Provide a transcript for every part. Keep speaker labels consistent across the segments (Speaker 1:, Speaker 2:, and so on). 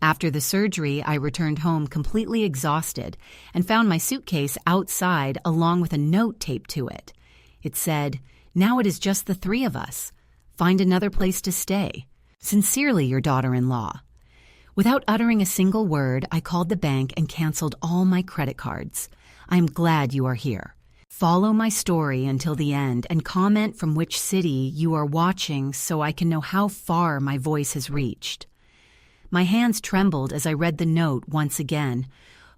Speaker 1: After the surgery, I returned home completely exhausted and found my suitcase outside along with a note taped to it. It said, "Now it is just the three of us. Find another place to stay. Sincerely, your daughter-in-law." Without uttering a single word, I called the bank and canceled all my credit cards. I am glad you are here. Follow my story until the end and comment from which city you are watching so I can know how far my voice has reached. My hands trembled as I read the note once again,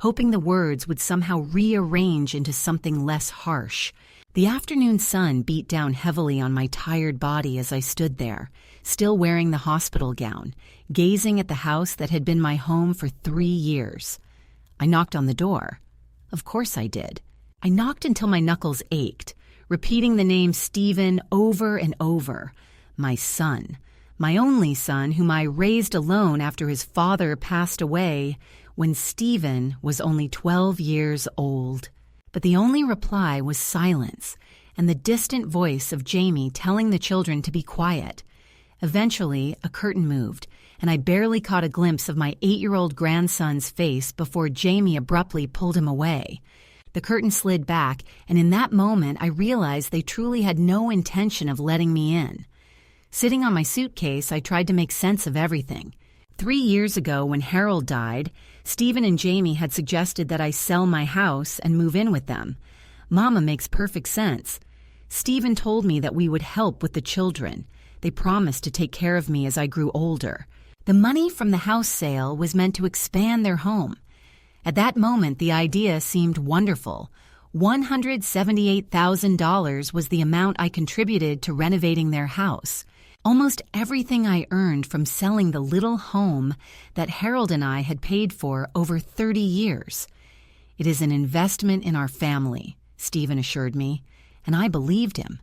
Speaker 1: hoping the words would somehow rearrange into something less harsh. The afternoon sun beat down heavily on my tired body as I stood there, still wearing the hospital gown, gazing at the house that had been my home for 3 years. I knocked on the door. Of course I did. I knocked until my knuckles ached, repeating the name Stephen over and over. My son. My only son, whom I raised alone after his father passed away when Stephen was only 12 years old. But the only reply was silence and the distant voice of Jamie telling the children to be quiet. Eventually, a curtain moved, and I barely caught a glimpse of my 8-year-old grandson's face before Jamie abruptly pulled him away. The curtain slid back, and in that moment I realized they truly had no intention of letting me in. Sitting on my suitcase, I tried to make sense of everything. 3 years ago, when Harold died, Stephen and Jamie had suggested that I sell my house and move in with them. Mama makes perfect sense. Stephen told me that we would help with the children. They promised to take care of me as I grew older. The money from the house sale was meant to expand their home. At that moment, the idea seemed wonderful. $178,000 was the amount I contributed to renovating their house. Almost everything I earned from selling the little home that Harold and I had paid for over 30 years. "It is an investment in our family," Stephen assured me, and I believed him.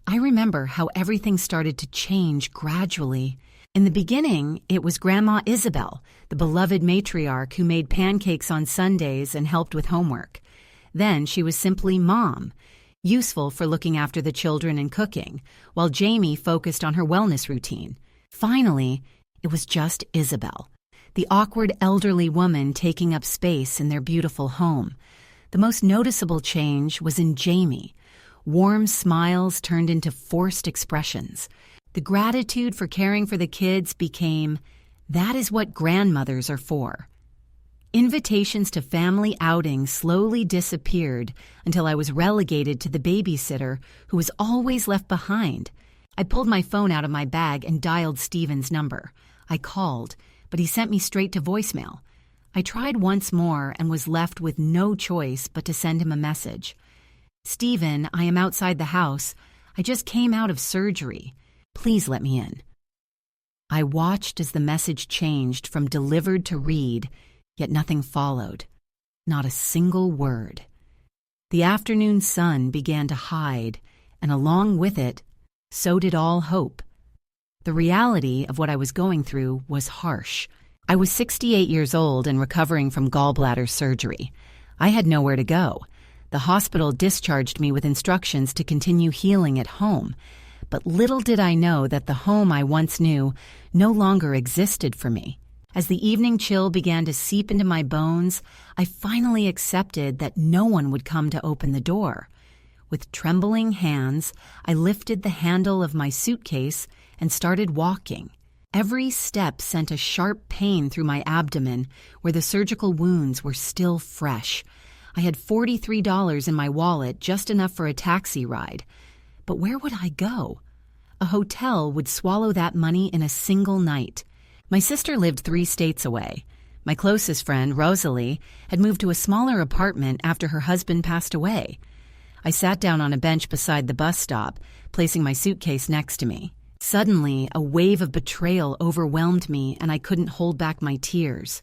Speaker 1: I remember how everything started to change gradually. In the beginning, it was Grandma Isabel, the beloved matriarch who made pancakes on Sundays and helped with homework. Then she was simply Mom, useful for looking after the children and cooking, while Jamie focused on her wellness routine. Finally, it was just Isabel, the awkward elderly woman taking up space in their beautiful home. The most noticeable change was in Jamie. Warm smiles turned into forced expressions. The gratitude for caring for the kids became, "That is what grandmothers are for." Invitations to family outings slowly disappeared until I was relegated to the babysitter who was always left behind. I pulled my phone out of my bag and dialed Stephen's number. I called, but he sent me straight to voicemail. I tried once more and was left with no choice but to send him a message. "Stephen, I am outside the house. I just came out of surgery. Please let me in." I watched as the message changed from delivered to read, yet nothing followed. Not a single word. The afternoon sun began to hide, and along with it, so did all hope. The reality of what I was going through was harsh. I was 68 years old and recovering from gallbladder surgery. I had nowhere to go. The hospital discharged me with instructions to continue healing at home, but little did I know that the home I once knew no longer existed for me. As the evening chill began to seep into my bones, I finally accepted that no one would come to open the door. With trembling hands, I lifted the handle of my suitcase and started walking. Every step sent a sharp pain through my abdomen where the surgical wounds were still fresh. I had $43 in my wallet, just enough for a taxi ride. But where would I go? A hotel would swallow that money in a single night. My sister lived 3 states away. My closest friend, Rosalie, had moved to a smaller apartment after her husband passed away. I sat down on a bench beside the bus stop, placing my suitcase next to me. Suddenly, a wave of betrayal overwhelmed me, and I couldn't hold back my tears.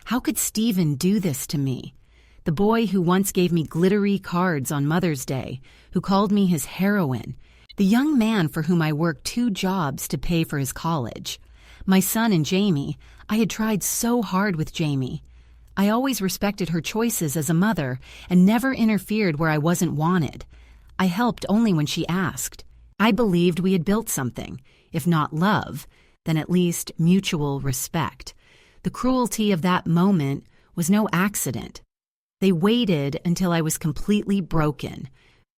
Speaker 1: How could Stephen do this to me? The boy who once gave me glittery cards on Mother's Day, who called me his heroine. The young man for whom I worked 2 jobs to pay for his college. My son and Jamie. I had tried so hard with Jamie. I always respected her choices as a mother and never interfered where I wasn't wanted. I helped only when she asked. I believed we had built something, if not love, then at least mutual respect. The cruelty of that moment was no accident. They waited until I was completely broken,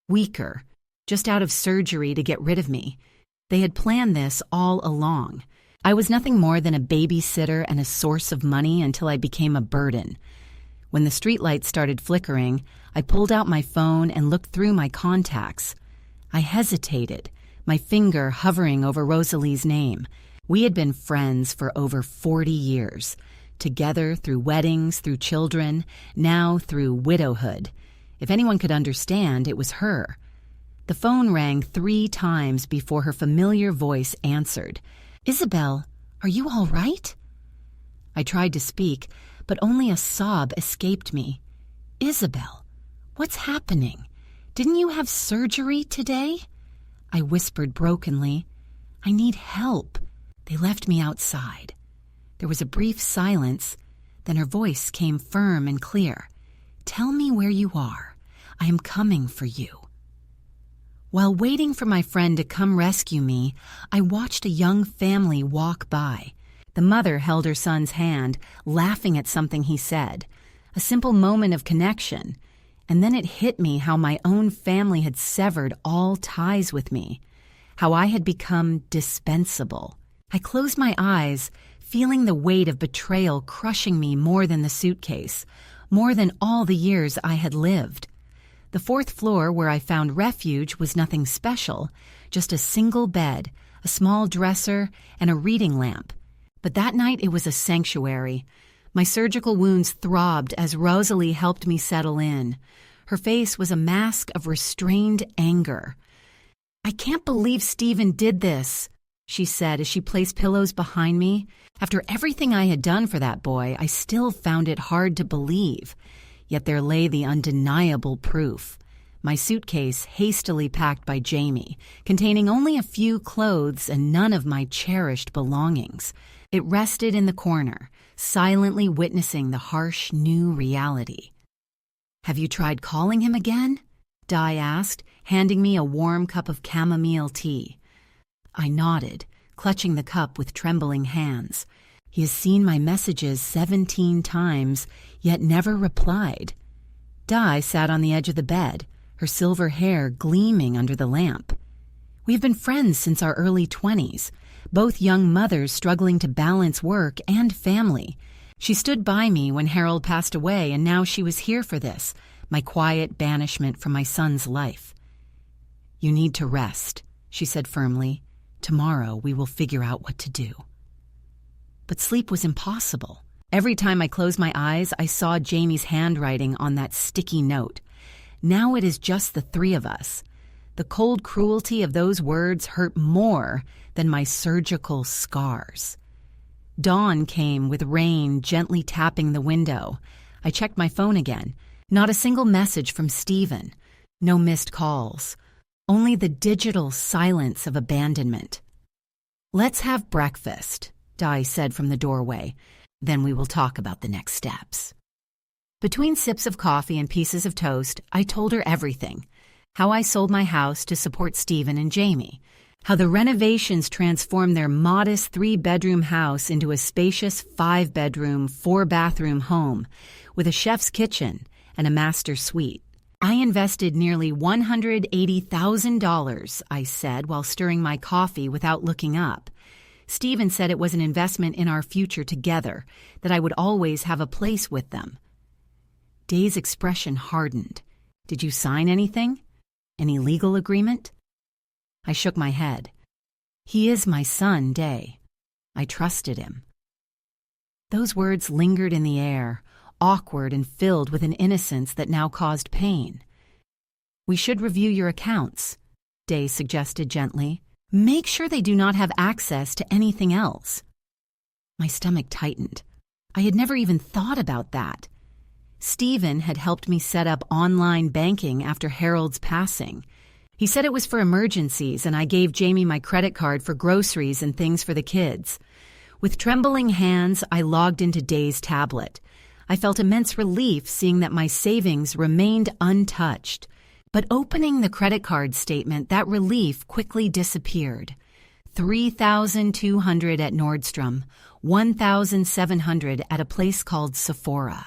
Speaker 1: weaker, just out of surgery to get rid of me. They had planned this all along. I was nothing more than a babysitter and a source of money until I became a burden. When the streetlights started flickering, I pulled out my phone and looked through my contacts. I hesitated, my finger hovering over Rosalie's name. We had been friends for over 40 years, together through weddings, through children, now through widowhood. If anyone could understand, it was her. The phone rang 3 times before her familiar voice answered. "Isabel, are you all right?" I tried to speak, but only a sob escaped me. "Isabel, what's happening? Didn't you have surgery today?" I whispered brokenly. "I need help." They left me outside. There was a brief silence, then her voice came firm and clear. "Tell me where you are. I am coming for you." While waiting for my friend to come rescue me, I watched a young family walk by. The mother held her son's hand, laughing at something he said. A simple moment of connection. And then it hit me how my own family had severed all ties with me, how I had become dispensable. I closed my eyes, feeling the weight of betrayal crushing me more than the suitcase, more than all the years I had lived. The 4th floor where I found refuge was nothing special, just a single bed, a small dresser, and a reading lamp. But that night it was a sanctuary. My surgical wounds throbbed as Rosalie helped me settle in. Her face was a mask of restrained anger. "I can't believe Stephen did this," she said as she placed pillows behind me. After everything I had done for that boy, I still found it hard to believe. Yet there lay the undeniable proof. My suitcase, hastily packed by Jamie, containing only a few clothes and none of my cherished belongings. It rested in the corner, silently witnessing the harsh new reality. "Have you tried calling him again?" Di asked, handing me a warm cup of chamomile tea. I nodded, clutching the cup with trembling hands. He has seen my messages 17 times, yet never replied. Di sat on the edge of the bed, her silver hair gleaming under the lamp. We've been friends since our early 20s, both young mothers struggling to balance work and family. She stood by me when Harold passed away, and now she was here for this, my quiet banishment from my son's life. "You need to rest," she said firmly. "Tomorrow we will figure out what to do." But sleep was impossible. Every time I closed my eyes, I saw Jamie's handwriting on that sticky note. Now it is just the 3 of us. The cold cruelty of those words hurt more than my surgical scars. Dawn came with rain gently tapping the window. I checked my phone again. Not a single message from Stephen. No missed calls. Only the digital silence of abandonment. "Let's have breakfast," Di said from the doorway. "Then we will talk about the next steps." Between sips of coffee and pieces of toast, I told her everything. How I sold my house to support Stephen and Jamie. How the renovations transformed their modest 3-bedroom house into a spacious 5-bedroom, 4-bathroom home with a chef's kitchen and a master suite. I invested nearly $180,000, I said while stirring my coffee without looking up. Stephen said it was an investment in our future together, that I would always have a place with them. Day's expression hardened. "Did you sign anything? Any legal agreement?" I shook my head. "He is my son, Day. I trusted him." Those words lingered in the air, awkward and filled with an innocence that now caused pain. "We should review your accounts," Day suggested gently. "Make sure they do not have access to anything else." My stomach tightened. I had never even thought about that. Stephen had helped me set up online banking after Harold's passing. He said it was for emergencies, and I gave Jamie my credit card for groceries and things for the kids. With trembling hands, I logged into Day's tablet. I felt immense relief seeing that my savings remained untouched. But opening the credit card statement, that relief quickly disappeared. $3,200 at Nordstrom, $1,700 at a place called Sephora.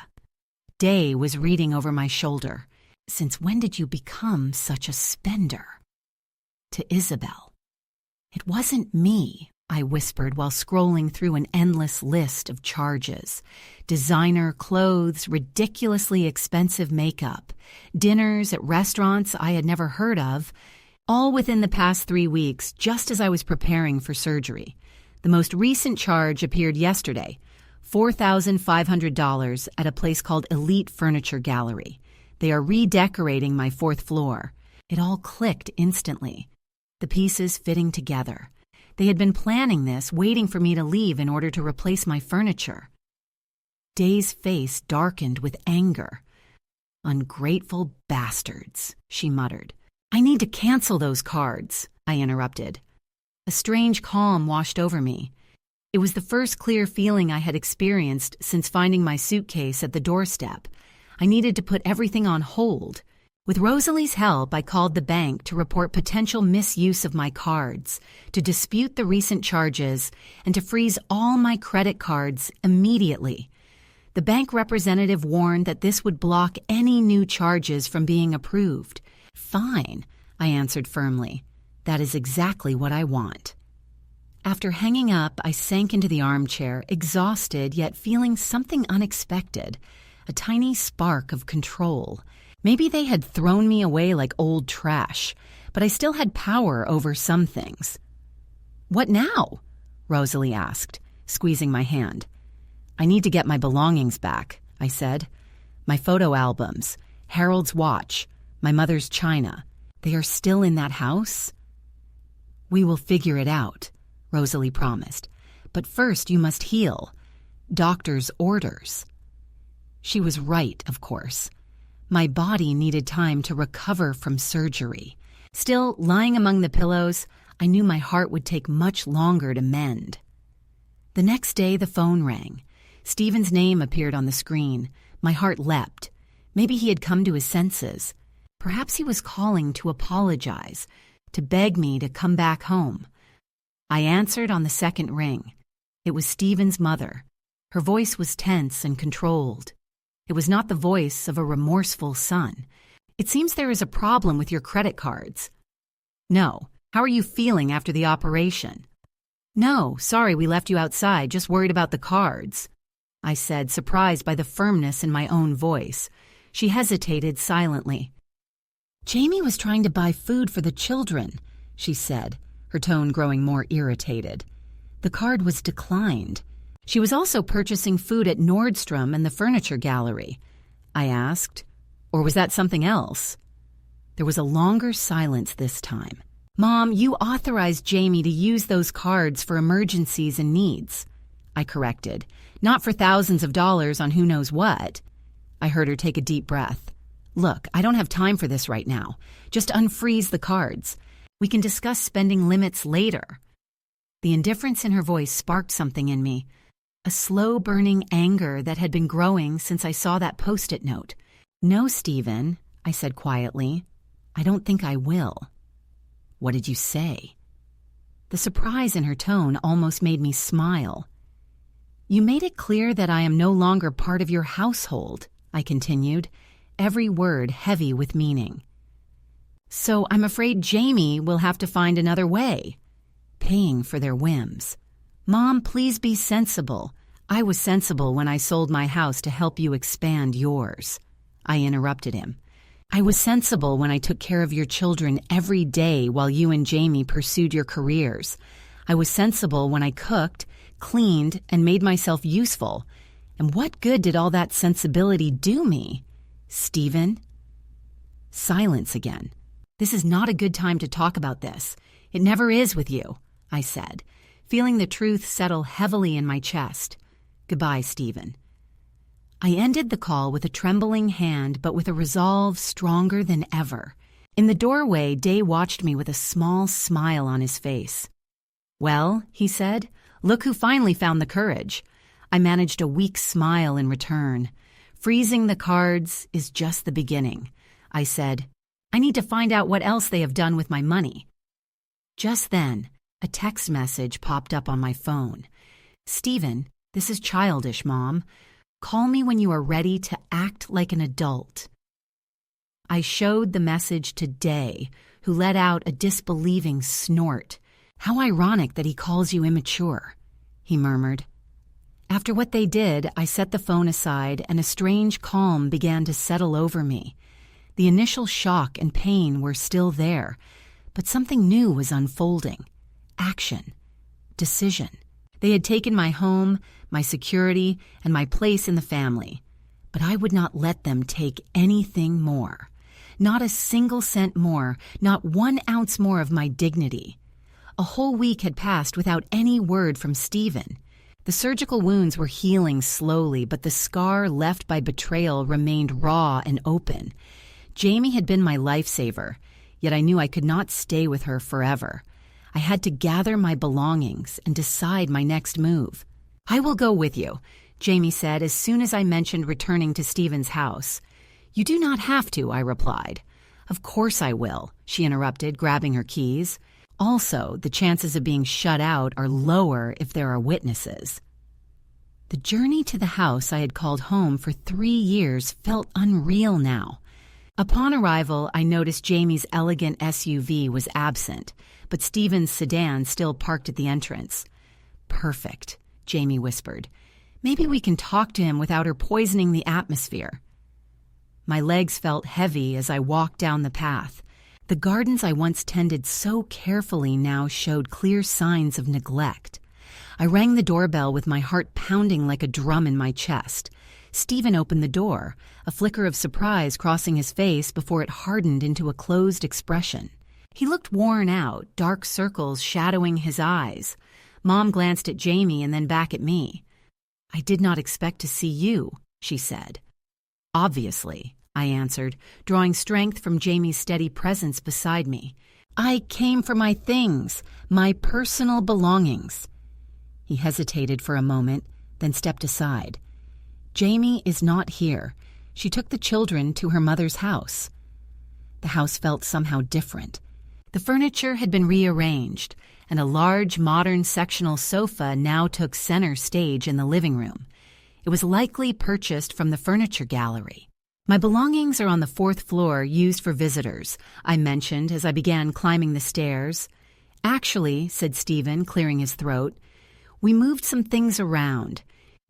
Speaker 1: Day was reading over my shoulder. Since when did you become such a spender? To Isabel. It wasn't me, I whispered while scrolling through an endless list of charges. Designer clothes, ridiculously expensive makeup, dinners at restaurants I had never heard of, all within the past 3 weeks, just as I was preparing for surgery. The most recent charge appeared yesterday, $4,500 at a place called Elite Furniture Gallery. They are redecorating my 4th floor. It all clicked instantly, the pieces fitting together. They had been planning this, waiting for me to leave in order to replace my furniture. Day's face darkened with anger. "Ungrateful bastards," she muttered. "I need to cancel those cards," I interrupted. A strange calm washed over me. It was the first clear feeling I had experienced since finding my suitcase at the doorstep. I needed to put everything on hold. With Rosalie's help, I called the bank to report potential misuse of my cards, to dispute the recent charges, and to freeze all my credit cards immediately. The bank representative warned that this would block any new charges from being approved. "Fine," I answered firmly. "That is exactly what I want." After hanging up, I sank into the armchair, exhausted yet feeling something unexpected, a tiny spark of control. Maybe they had thrown me away like old trash, but I still had power over some things. "What now?" Rosalie asked, squeezing my hand. "I need to get my belongings back," I said. "My photo albums, Harold's watch, my mother's china. They are still in that house?" "We will figure it out," Rosalie promised. "But first you must heal. Doctor's orders." She was right, of course. My body needed time to recover from surgery. Still, lying among the pillows, I knew my heart would take much longer to mend. The next day, the phone rang. Stephen's name appeared on the screen. My heart leapt. Maybe he had come to his senses. Perhaps he was calling to apologize, to beg me to come back home. I answered on the second ring. It was Stephen's mother. Her voice was tense and controlled. It was not the voice of a remorseful son. "It seems there is a problem with your credit cards." "No. How are you feeling after the operation?" "No, sorry we left you outside, just worried about the cards," I said, surprised by the firmness in my own voice. She hesitated silently. "Jamie was trying to buy food for the children," she said, her tone growing more irritated. "The card was declined. She was also purchasing food at Nordstrom and the furniture gallery." I asked, "Or was that something else?" There was a longer silence this time. "Mom, you authorized Jamie to use those cards for emergencies and needs," I corrected. "Not for thousands of dollars on who knows what." I heard her take a deep breath. "Look, I don't have time for this right now. Just unfreeze the cards. We can discuss spending limits later." The indifference in her voice sparked something in me. A slow-burning anger that had been growing since I saw that Post-it note. "No, Stephen," I said quietly. "I don't think I will." "What did you say?" The surprise in her tone almost made me smile. "You made it clear that I am no longer part of your household," I continued, every word heavy with meaning. "So I'm afraid Jamie will have to find another way." Paying for their whims. "Mom, please be sensible. I was sensible when I sold my house to help you expand yours." I interrupted him. "I was sensible when I took care of your children every day while you and Jamie pursued your careers. I was sensible when I cooked, cleaned, and made myself useful. And what good did all that sensibility do me? Stephen?" Silence again. "This is not a good time to talk about this. It never is with you," I said, feeling the truth settle heavily in my chest. "Goodbye, Stephen." I ended the call with a trembling hand, but with a resolve stronger than ever. In the doorway, Day watched me with a small smile on his face. "Well," he said, "look who finally found the courage." I managed a weak smile in return. "Freezing the cards is just the beginning," I said. "I need to find out what else they have done with my money." Just then, A text message popped up on my phone. "Stephen, this is childish, Mom. Call me when you are ready to act like an adult." I showed the message to Day, who let out a disbelieving snort. "How ironic that he calls you immature," he murmured. After what they did, I set the phone aside and a strange calm began to settle over me. The initial shock and pain were still there, but something new was unfolding. Action. Decision. They had taken my home, my security, and my place in the family. But I would not let them take anything more. Not a single cent more, not 1 ounce more of my dignity. A whole week had passed without any word from Stephen. The surgical wounds were healing slowly, but the scar left by betrayal remained raw and open. Jamie had been my lifesaver, yet I knew I could not stay with her forever. I had to gather my belongings and decide my next move. "I will go with you," Jamie said as soon as I mentioned returning to Stephen's house. "You do not have to," I replied. "Of course I will," she interrupted, grabbing her keys. "Also, the chances of being shut out are lower if there are witnesses." The journey to the house I had called home for 3 years felt unreal now. Upon arrival, I noticed Jamie's elegant SUV was absent, but Stephen's sedan still parked at the entrance. "Perfect," Jamie whispered. "Maybe we can talk to him without her poisoning the atmosphere." My legs felt heavy as I walked down the path. The gardens I once tended so carefully now showed clear signs of neglect. I rang the doorbell with my heart pounding like a drum in my chest. Stephen opened the door, a flicker of surprise crossing his face before it hardened into a closed expression. He looked worn out, dark circles shadowing his eyes. Mom glanced at Jamie and then back at me. "I did not expect to see you," she said. "Obviously," I answered, drawing strength from Jamie's steady presence beside me. "I came for my things, my personal belongings." He hesitated for a moment, then stepped aside. "Jamie is not here. She took the children to her mother's house." The house felt somehow different. The furniture had been rearranged, and a large, modern sectional sofa now took center stage in the living room. It was likely purchased from the furniture gallery. "My belongings are on the 4th floor, used for visitors," I mentioned as I began climbing the stairs. "Actually," said Stephen, clearing his throat, "we moved some things around.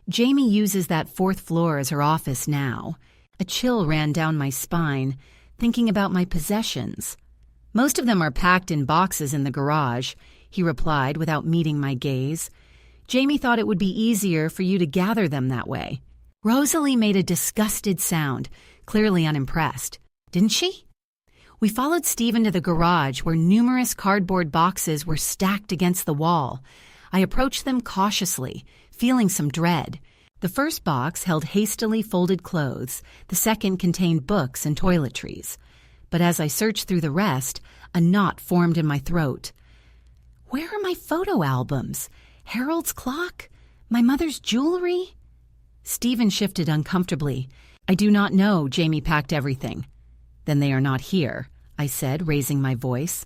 Speaker 1: Jamie uses that 4th floor as her office now." A chill ran down my spine, thinking about my possessions. "Most of them are packed in boxes in the garage," he replied without meeting my gaze. "Jamie thought it would be easier for you to gather them that way." Rosalie made a disgusted sound, clearly unimpressed. "Didn't she?" We followed Stephen to the garage where numerous cardboard boxes were stacked against the wall. I approached them cautiously, feeling some dread. The first box held hastily folded clothes, the second contained books and toiletries. But as I searched through the rest, a knot formed in my throat. Where are my photo albums? Harold's clock? My mother's jewelry? Stephen shifted uncomfortably. "I do not know. Jamie packed everything." "Then they are not here," I said, raising my voice.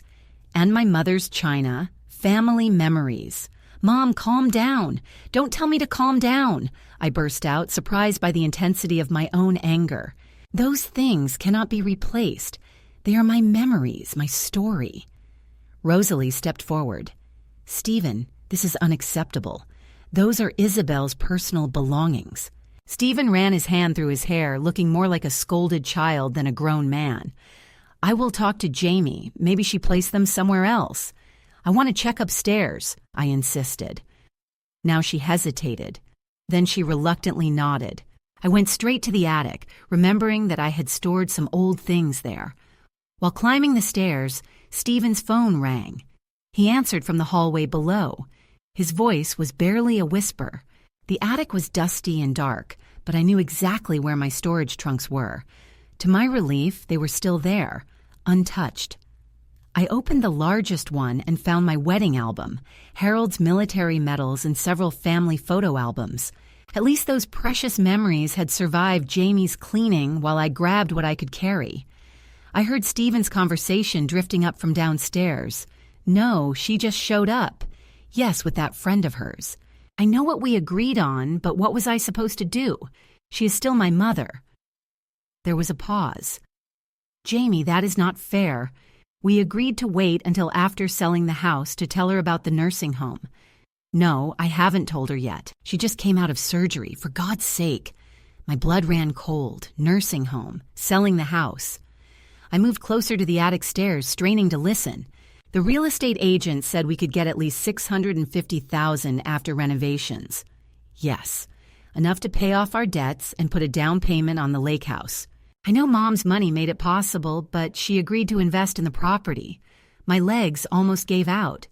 Speaker 1: "And my mother's china, family memories." "Mom, calm down. Don't tell me to calm down," I burst out, surprised by the intensity of my own anger. "Those things cannot be replaced. They are my memories, my story." Rosalie stepped forward. "Stephen, this is unacceptable. Those are Isabel's personal belongings." Stephen ran his hand through his hair, looking more like a scolded child than a grown man. "I will talk to Jamie. Maybe she placed them somewhere else. I want to check upstairs," I insisted. Now she hesitated. Then she reluctantly nodded. I went straight to the attic, remembering that I had stored some old things there. While climbing the stairs, Stephen's phone rang. He answered from the hallway below. His voice was barely a whisper. The attic was dusty and dark, but I knew exactly where my storage trunks were. To my relief, they were still there, untouched. I opened the largest one and found my wedding album, Harold's military medals, and several family photo albums. At least those precious memories had survived Jamie's cleaning while I grabbed what I could carry. I heard Stephen's conversation drifting up from downstairs. No, she just showed up. Yes, with that friend of hers. I know what we agreed on, but what was I supposed to do? She is still my mother. There was a pause. Jamie, that is not fair. We agreed to wait until after selling the house to tell her about the nursing home. No, I haven't told her yet. She just came out of surgery, for God's sake. My blood ran cold. Nursing home. Selling the house. I moved closer to the attic stairs, straining to listen. The real estate agent said we could get at least $650,000 after renovations. Yes, enough to pay off our debts and put a down payment on the lake house. I know Mom's money made it possible, but she agreed to invest in the property. My legs almost gave out.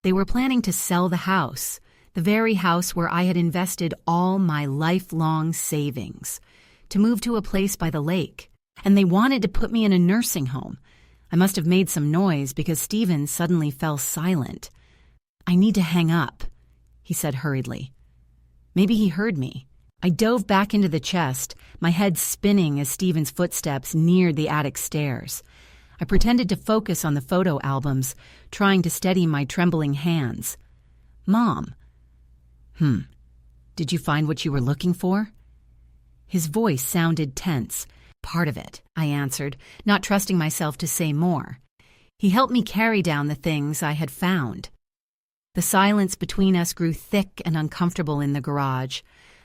Speaker 1: They were planning to sell the house, the very house where I had invested all my lifelong savings, to move to a place by the lake. And they wanted to put me in a nursing home. I must have made some noise because Stephen suddenly fell silent. I need to hang up, he said hurriedly. Maybe he heard me. I dove back into the chest, my head spinning as Stephen's footsteps neared the attic stairs. I pretended to focus on the photo albums, trying to steady my trembling hands. Mom. Did you find what you were looking for? His voice sounded tense. Part of it, I answered, not trusting myself to say more. He helped me carry down the things I had found. The silence between us grew thick and uncomfortable in the garage.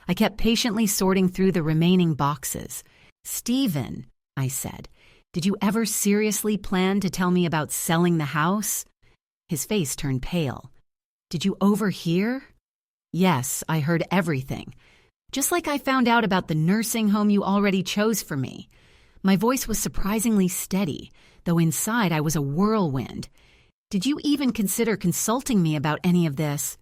Speaker 1: I kept patiently sorting through the remaining boxes. Stephen, I said, did you ever seriously plan to tell me about selling the house? His face turned pale. Did you overhear? Yes, I heard everything. Just like I found out about the nursing home you already chose for me. My voice was surprisingly steady, though inside I was a whirlwind. Did you even consider consulting me about any of this?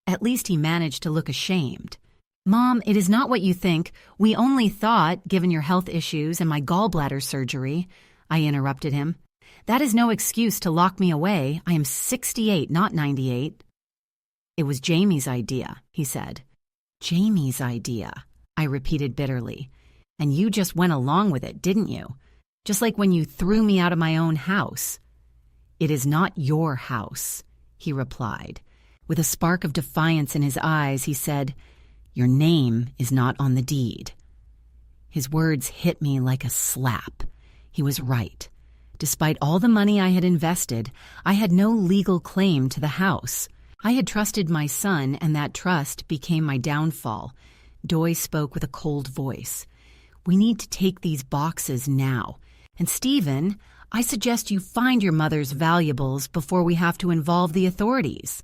Speaker 1: At least he managed to look ashamed. Mom, it is not what you think. We only thought, given your health issues and my gallbladder surgery, I interrupted him. That is no excuse to lock me away. I am 68, not 98. It was Jamie's idea, he said. Jamie's idea, I repeated bitterly. And you just went along with it, didn't you? Just like when you threw me out of my own house. It is not your house, he replied. With a spark of defiance in his eyes, he said, your name is not on the deed. His words hit me like a slap. He was right. Despite all the money I had invested, I had no legal claim to the house. I had trusted my son, and that trust became my downfall. Doy spoke with a cold voice. We need to take these boxes now. And Stephen, I suggest you find your mother's valuables before we have to involve the authorities.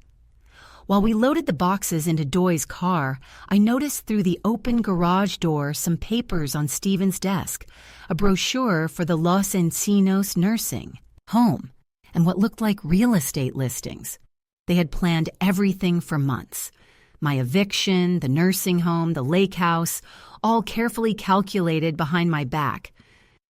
Speaker 1: While we loaded the boxes into Doy's car, I noticed through the open garage door some papers on Stephen's desk, a brochure for the Los Encinos nursing home, and what looked like real estate listings. They had planned everything for months. My eviction, the nursing home, the lake house, all carefully calculated behind my back.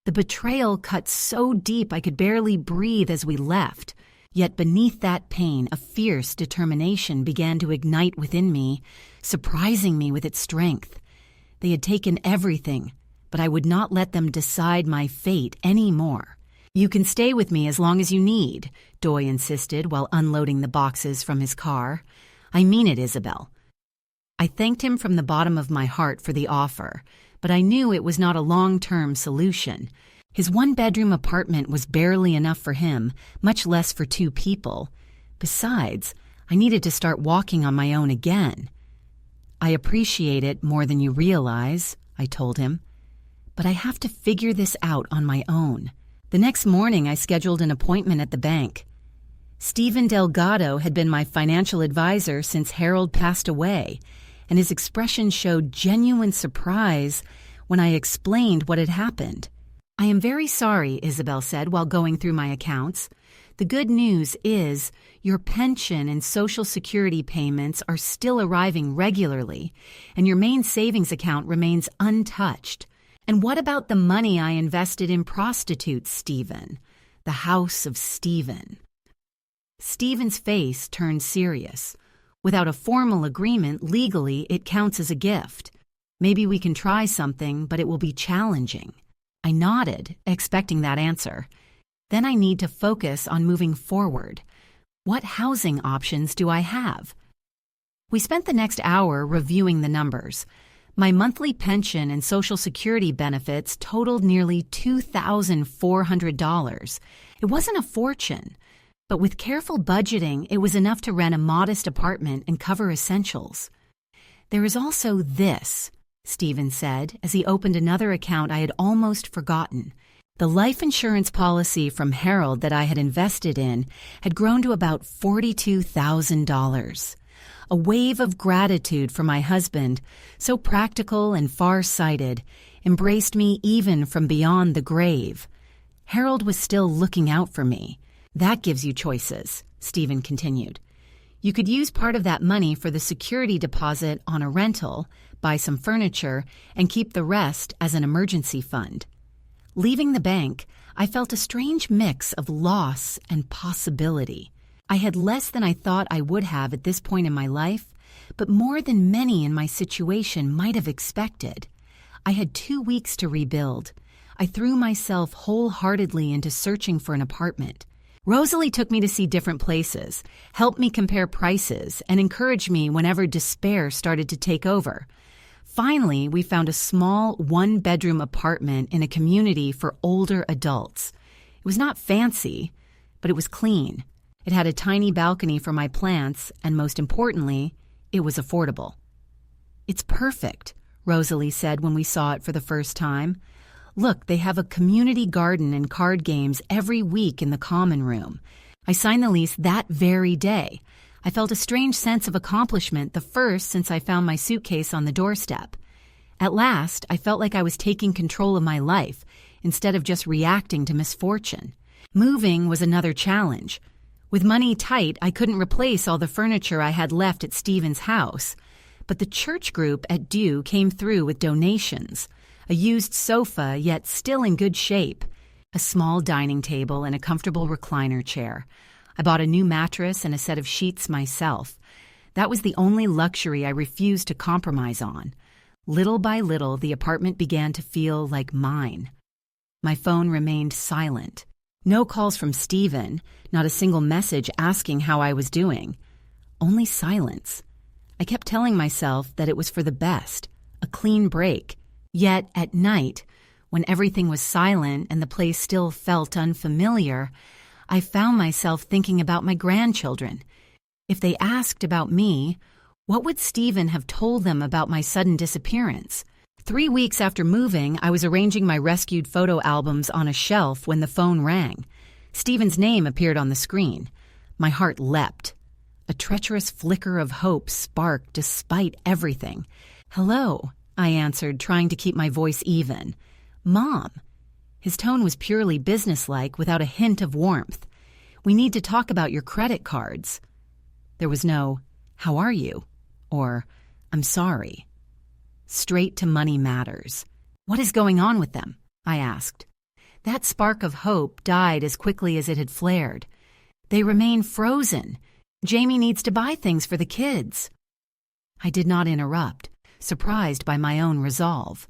Speaker 1: The betrayal cut so deep I could barely breathe as we left. Yet beneath that pain, a fierce determination began to ignite within me, surprising me with its strength. They had taken everything, but I would not let them decide my fate any more. You can stay with me as long as you need, Doy insisted while unloading the boxes from his car. I mean it, Isabel. I thanked him from the bottom of my heart for the offer, but I knew it was not a long-term solution. His one-bedroom apartment was barely enough for him, much less for two people. Besides, I needed to start walking on my own again. I appreciate it more than you realize, I told him. But I have to figure this out on my own. The next morning, I scheduled an appointment at the bank. Stephen Delgado had been my financial advisor since Harold passed away, and his expression showed genuine surprise when I explained what had happened. I am very sorry, Isabel said while going through my accounts. The good news is your pension and Social Security payments are still arriving regularly, and your main savings account remains untouched. And what about the money I invested in prostitutes, Stephen? The house of Stephen. Stephen's face turned serious. Without a formal agreement, legally, it counts as a gift. Maybe we can try something, but it will be challenging. I nodded, expecting that answer. Then I need to focus on moving forward. What housing options do I have? We spent the next hour reviewing the numbers. My monthly pension and Social Security benefits totaled nearly $2,400. It wasn't a fortune, but with careful budgeting, it was enough to rent a modest apartment and cover essentials. There is also this, Stephen said as he opened another account I had almost forgotten. The life insurance policy from Harold that I had invested in had grown to about $42,000. A wave of gratitude for my husband, so practical and far-sighted, embraced me even from beyond the grave. Harold was still looking out for me. That gives you choices, Stephen continued. You could use part of that money for the security deposit on a rental, buy some furniture, and keep the rest as an emergency fund. Leaving the bank, I felt a strange mix of loss and possibility. I had less than I thought I would have at this point in my life, but more than many in my situation might have expected. I had 2 weeks to rebuild. I threw myself wholeheartedly into searching for an apartment. Rosalie took me to see different places, helped me compare prices, and encouraged me whenever despair started to take over. Finally, we found a small one-bedroom apartment in a community for older adults. It was not fancy, but it was clean. It had a tiny balcony for my plants, and most importantly, it was affordable. "It's perfect," Rosalie said when we saw it for the first time. "Look, they have a community garden and card games every week in the common room." I signed the lease that very day. I felt a strange sense of accomplishment, the first since I found my suitcase on the doorstep. At last, I felt like I was taking control of my life instead of just reacting to misfortune. Moving was another challenge. With money tight, I couldn't replace all the furniture I had left at Stephen's house. But the church group at Dew came through with donations. A used sofa, yet still in good shape. A small dining table and a comfortable recliner chair. I bought a new mattress and a set of sheets myself. That was the only luxury I refused to compromise on. Little by little, the apartment began to feel like mine. My phone remained silent. No calls from Stephen, not a single message asking how I was doing. Only silence. I kept telling myself that it was for the best, a clean break. Yet, at night, when everything was silent and the place still felt unfamiliar, I found myself thinking about my grandchildren. If they asked about me, what would Stephen have told them about my sudden disappearance? 3 weeks after moving, I was arranging my rescued photo albums on a shelf when the phone rang. Stephen's name appeared on the screen. My heart leapt. A treacherous flicker of hope sparked despite everything. "Hello," I answered, trying to keep my voice even. "Mom." His tone was purely businesslike, without a hint of warmth. "We need to talk about your credit cards." There was no, "How are you?" or "I'm sorry." Straight to money matters. "What is going on with them?" I asked. That spark of hope died as quickly as it had flared. "They remain frozen. Jamie needs to buy things for the kids." I did not interrupt, surprised by my own resolve.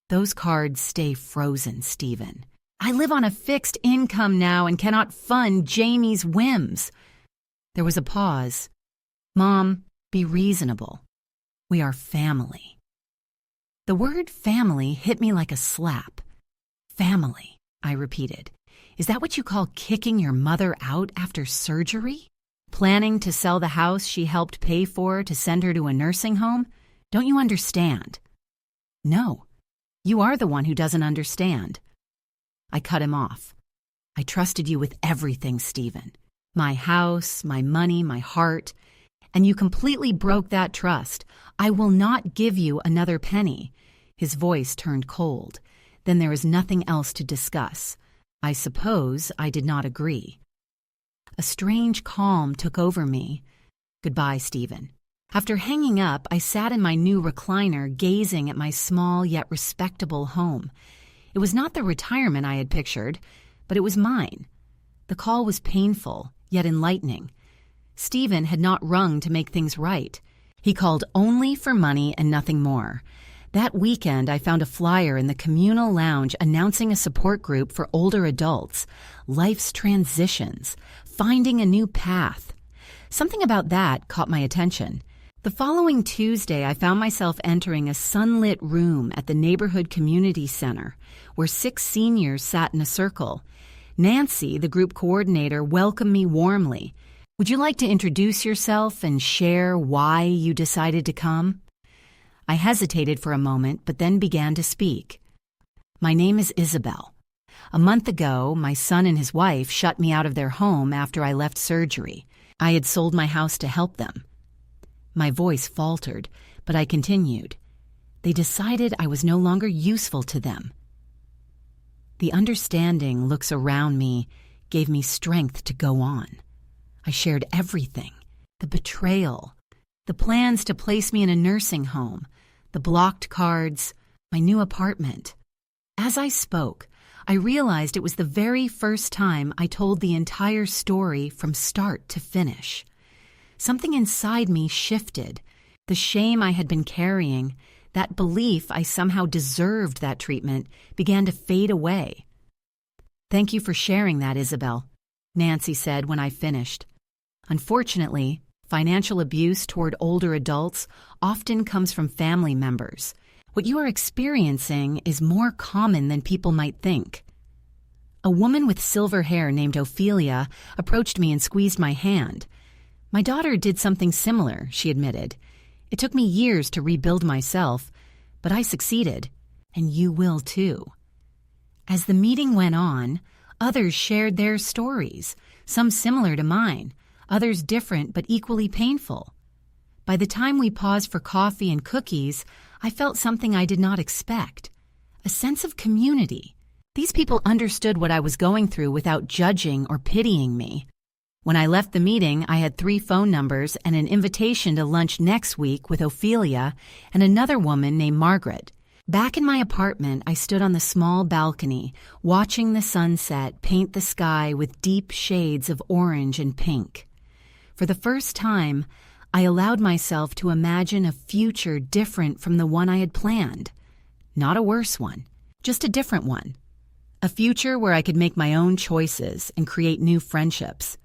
Speaker 1: "Those cards stay frozen, Stephen. I live on a fixed income now and cannot fund Jamie's whims." There was a pause. "Mom, be reasonable. We are family." The word family hit me like a slap. "Family," I repeated. "Is that what you call kicking your mother out after surgery? Planning to sell the house she helped pay for to send her to a nursing home? Don't you understand?" "No, you are the one who doesn't understand." I cut him off. "I trusted you with everything, Stephen. My house, my money, my heart. And you completely broke that trust. I will not give you another penny." His voice turned cold. "Then there is nothing else to discuss." I suppose I did not agree. A strange calm took over me. "Goodbye, Stephen." After hanging up, I sat in my new recliner, gazing at my small yet respectable home. It was not the retirement I had pictured, but it was mine. The call was painful, yet enlightening. Stephen had not rung to make things right. He called only for money and nothing more. That weekend, I found a flyer in the communal lounge announcing a support group for older adults, life's transitions, finding a new path. Something about that caught my attention. The following Tuesday, I found myself entering a sunlit room at the neighborhood community center, where 6 seniors sat in a circle. Nancy, the group coordinator, welcomed me warmly. "Would you like to introduce yourself and share why you decided to come?" I hesitated for a moment, but then began to speak. "My name is Isabel. A month ago, my son and his wife shut me out of their home after I left surgery. I had sold my house to help them." My voice faltered, but I continued. "They decided I was no longer useful to them." The understanding looks around me gave me strength to go on. I shared everything: the betrayal, the plans to place me in a nursing home, the blocked cards, my new apartment. As I spoke, I realized it was the very first time I told the entire story from start to finish. Something inside me shifted. The shame I had been carrying, that belief I somehow deserved that treatment, began to fade away. "Thank you for sharing that, Isabel," Nancy said when I finished. "Unfortunately, financial abuse toward older adults often comes from family members. What you are experiencing is more common than people might think." A woman with silver hair named Ophelia approached me and squeezed my hand. "My daughter did something similar," she admitted. "It took me years to rebuild myself, but I succeeded, and you will too." As the meeting went on, others shared their stories, some similar to mine, others different but equally painful. By the time we paused for coffee and cookies, I felt something I did not expect: a sense of community. These people understood what I was going through without judging or pitying me. When I left the meeting, I had 3 phone numbers and an invitation to lunch next week with Ophelia and another woman named Margaret. Back in my apartment, I stood on the small balcony, watching the sunset paint the sky with deep shades of orange and pink. For the first time, I allowed myself to imagine a future different from the one I had planned. Not a worse one, just a different one. A future where I could make my own choices and create new friendships.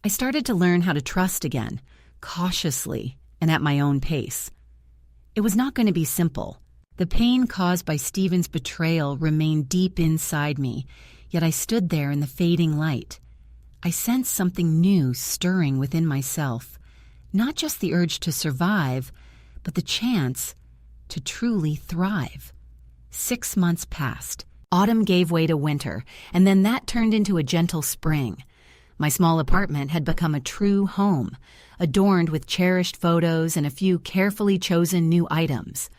Speaker 1: I started to learn how to trust again, cautiously and at my own pace. It was not going to be simple. The pain caused by Stephen's betrayal remained deep inside me, yet I stood there in the fading light. I sensed something new stirring within myself, not just the urge to survive, but the chance to truly thrive. 6 months passed. Autumn gave way to winter, and then that turned into a gentle spring. My small apartment had become a true home, adorned with cherished photos and a few carefully chosen new items.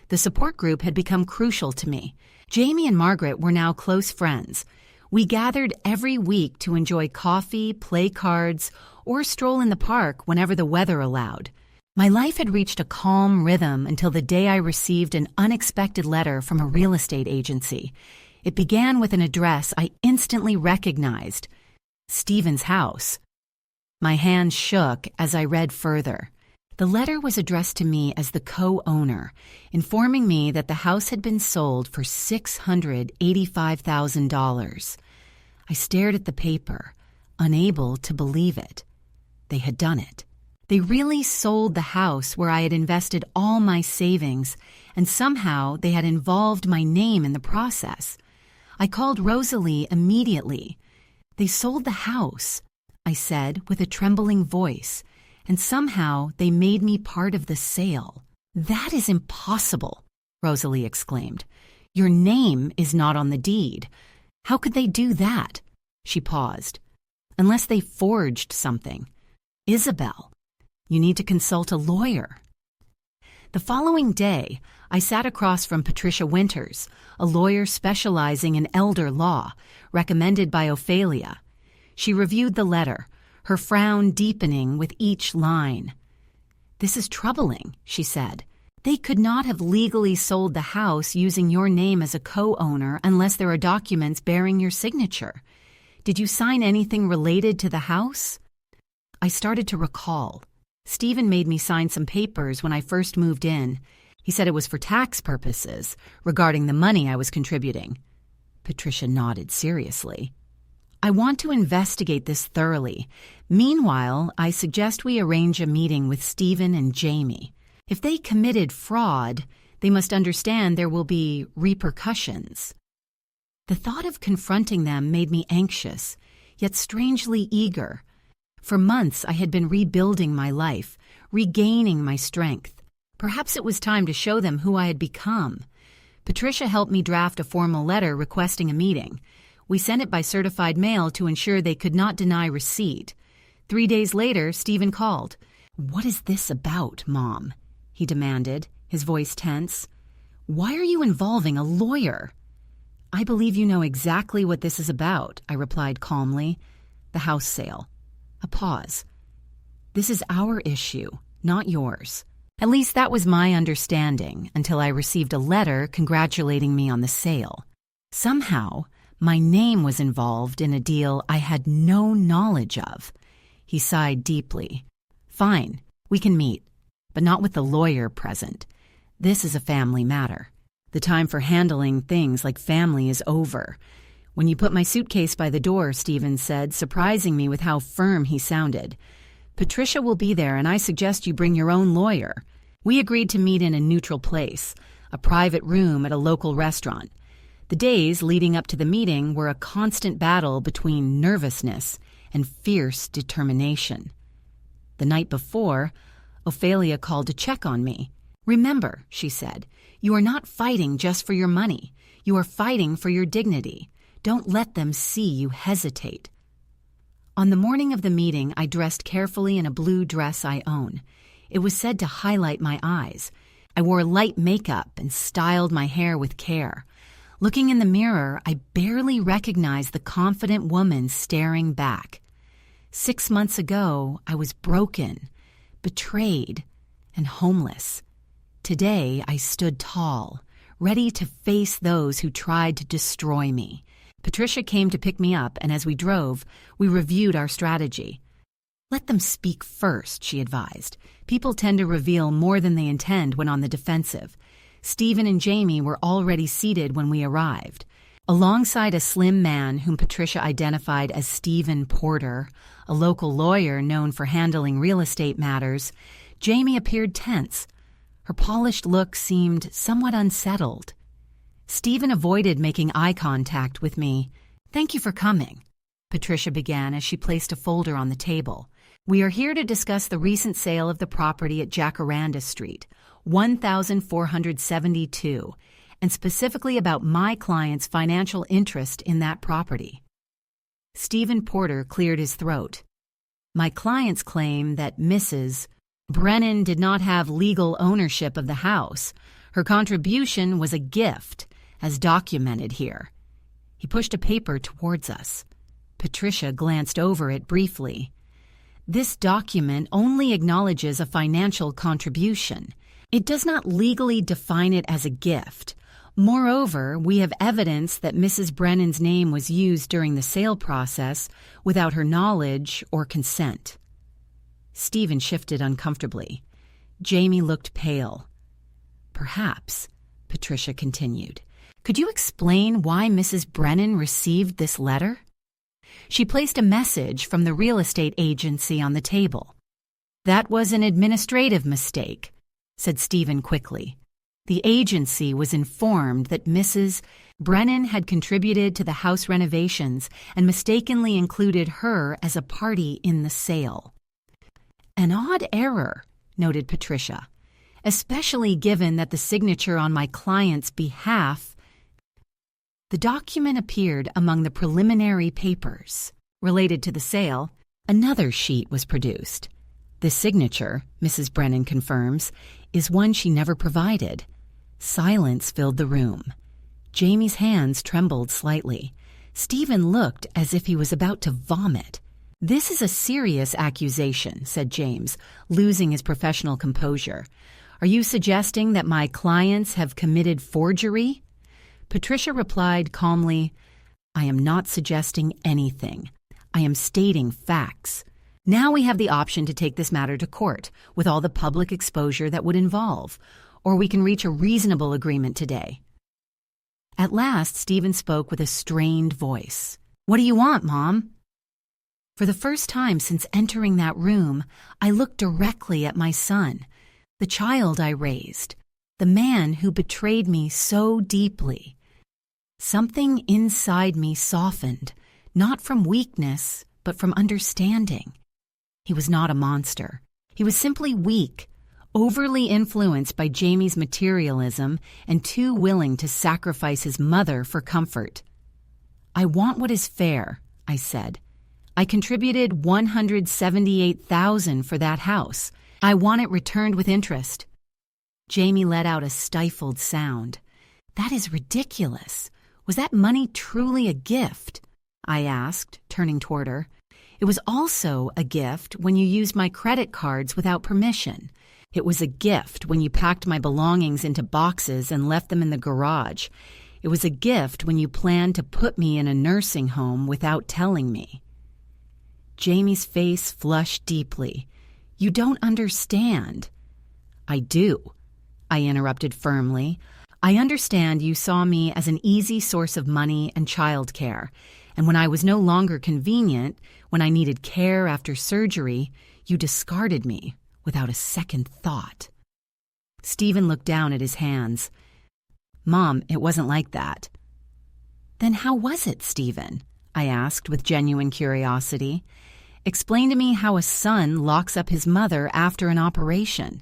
Speaker 1: The support group had become crucial to me. Jamie and Margaret were now close friends. We gathered every week to enjoy coffee, play cards, or stroll in the park whenever the weather allowed. My life had reached a calm rhythm until the day I received an unexpected letter from a real estate agency. It began with an address I instantly recognized: Stephen's house. My hand shook as I read further. The letter was addressed to me as the co-owner, informing me that the house had been sold for $685,000. I stared at the paper, unable to believe it. They had done it. They really sold the house where I had invested all my savings, and somehow they had involved my name in the process. I called Rosalie immediately. "They sold the house," I said with a trembling voice, "and somehow they made me part of the sale." "That is impossible," Rosalie exclaimed. "Your name is not on the deed. How could they do that?" She paused. "Unless they forged something. Isabel, you need to consult a lawyer." The following day, I sat across from Patricia Winters, a lawyer specializing in elder law, recommended by Ophelia. She reviewed the letter, her frown deepening with each line. "This is troubling," she said. "They could not have legally sold the house using your name as a co-owner unless there are documents bearing your signature. Did you sign anything related to the house?" I started to recall. Stephen made me sign some papers when I first moved in. He said it was for tax purposes, regarding the money I was contributing. Patricia nodded seriously. I want to investigate this thoroughly. Meanwhile, I suggest we arrange a meeting with Stephen and Jamie. If they committed fraud, they must understand there will be repercussions. The thought of confronting them made me anxious, yet strangely eager. For months I had been rebuilding my life, regaining my strength. Perhaps it was time to show them who I had become. Patricia helped me draft a formal letter requesting a meeting. We sent it by certified mail to ensure they could not deny receipt. 3 days later, Stephen called. "What is this about, Mom?" he demanded, his voice tense. "Why are you involving a lawyer?" "I believe you know exactly what this is about," I replied calmly. "The house sale." A pause. "This is our issue, not yours." At least that was my understanding until I received a letter congratulating me on the sale. Somehow, my name was involved in a deal I had no knowledge of. He sighed deeply. "Fine, we can meet, but not with the lawyer present. This is a family matter. The time for handling things like family is over." "When you put my suitcase by the door," Stephen said, surprising me with how firm he sounded. "Patricia will be there, and I suggest you bring your own lawyer." We agreed to meet in a neutral place, a private room at a local restaurant. The days leading up to the meeting were a constant battle between nervousness and fierce determination. The night before, Ophelia called to check on me. "Remember," she said, "you are not fighting just for your money. You are fighting for your dignity. Don't let them see you hesitate." On the morning of the meeting, I dressed carefully in a blue dress I own. It was said to highlight my eyes. I wore light makeup and styled my hair with care. Looking in the mirror, I barely recognized the confident woman staring back. 6 months ago, I was broken, betrayed, and homeless. Today, I stood tall, ready to face those who tried to destroy me. Patricia came to pick me up, and as we drove, we reviewed our strategy. "Let them speak first," she advised. "People tend to reveal more than they intend when on the defensive." Stephen and Jamie were already seated when we arrived. Alongside a slim man whom Patricia identified as Stephen Porter, a local lawyer known for handling real estate matters, Jamie appeared tense. Her polished look seemed somewhat unsettled. Stephen avoided making eye contact with me. "Thank you for coming," Patricia began as she placed a folder on the table. "We are here to discuss the recent sale of the property at Jacaranda Street, 1472, and specifically about my client's financial interest in that property." Stephen Porter cleared his throat. "My clients claim that Mrs. Brennan did not have legal ownership of the house. Her contribution was a gift, as documented here." He pushed a paper towards us. Patricia glanced over it briefly. "This document only acknowledges a financial contribution. It does not legally define it as a gift. Moreover, we have evidence that Mrs. Brennan's name was used during the sale process without her knowledge or consent." Stephen shifted uncomfortably. Jamie looked pale. "Perhaps," Patricia continued. "Could you explain why Mrs. Brennan received this letter?" She placed a message from the real estate agency on the table. "That was an administrative mistake," said Stephen quickly. "The agency was informed that Mrs. Brennan had contributed to the house renovations and mistakenly included her as a party in the sale." "An odd error," noted Patricia, "especially given that the signature on my client's behalf—" The document appeared among the preliminary papers. Related to the sale, another sheet was produced. The signature, Mrs. Brennan confirms, is one she never provided. Silence filled the room. Jamie's hands trembled slightly. Stephen looked as if he was about to vomit. "This is a serious accusation," said James, losing his professional composure. "Are you suggesting that my clients have committed forgery?" Patricia replied calmly, "I am not suggesting anything. I am stating facts. Now we have the option to take this matter to court, with all the public exposure that would involve, or we can reach a reasonable agreement today." At last, Stephen spoke with a strained voice. "What do you want, Mom?" For the first time since entering that room, I looked directly at my son, the child I raised, the man who betrayed me so deeply. Something inside me softened, not from weakness, but from understanding. He was not a monster. He was simply weak, overly influenced by Jamie's materialism and too willing to sacrifice his mother for comfort. "I want what is fair," I said. "I contributed $178,000 for that house. I want it returned with interest." Jamie let out a stifled sound. "That is ridiculous. Was that money truly a gift?" I asked, turning toward her. "It was also a gift when you used my credit cards without permission. It was a gift when you packed my belongings into boxes and left them in the garage. It was a gift when you planned to put me in a nursing home without telling me." Jamie's face flushed deeply. "You don't understand." "I do," I interrupted firmly. "I understand you saw me as an easy source of money and childcare, and when I was no longer convenient, when I needed care after surgery, you discarded me without a second thought." Stephen looked down at his hands. "Mom, it wasn't like that." "Then how was it, Stephen?" I asked with genuine curiosity. "Explain to me how a son locks up his mother after an operation."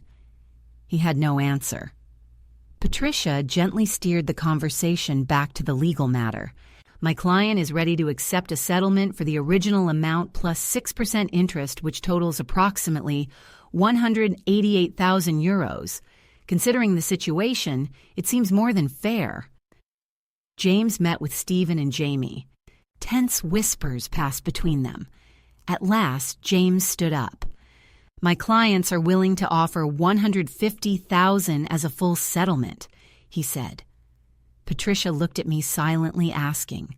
Speaker 1: He had no answer. Patricia gently steered the conversation back to the legal matter. "My client is ready to accept a settlement for the original amount plus 6% interest, which totals approximately 188,000 euros. Considering the situation, it seems more than fair." James met with Stephen and Jamie. Tense whispers passed between them. At last, James stood up. "My clients are willing to offer 150,000 as a full settlement," he said. Patricia looked at me silently, asking.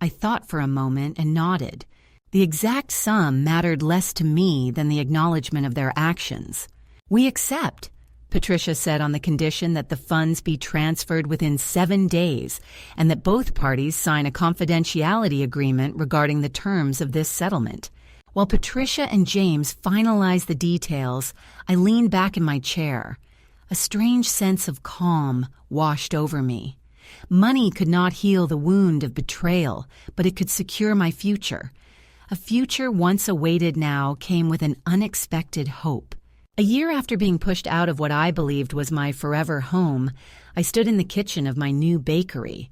Speaker 1: I thought for a moment and nodded. The exact sum mattered less to me than the acknowledgement of their actions. "We accept," Patricia said, on the condition that the funds be transferred within 7 days and that both parties sign a confidentiality agreement regarding the terms of this settlement. While Patricia and James finalized the details, I leaned back in my chair. A strange sense of calm washed over me. Money could not heal the wound of betrayal, but it could secure my future. A future once awaited now came with an unexpected hope. A year after being pushed out of what I believed was my forever home, I stood in the kitchen of my new bakery.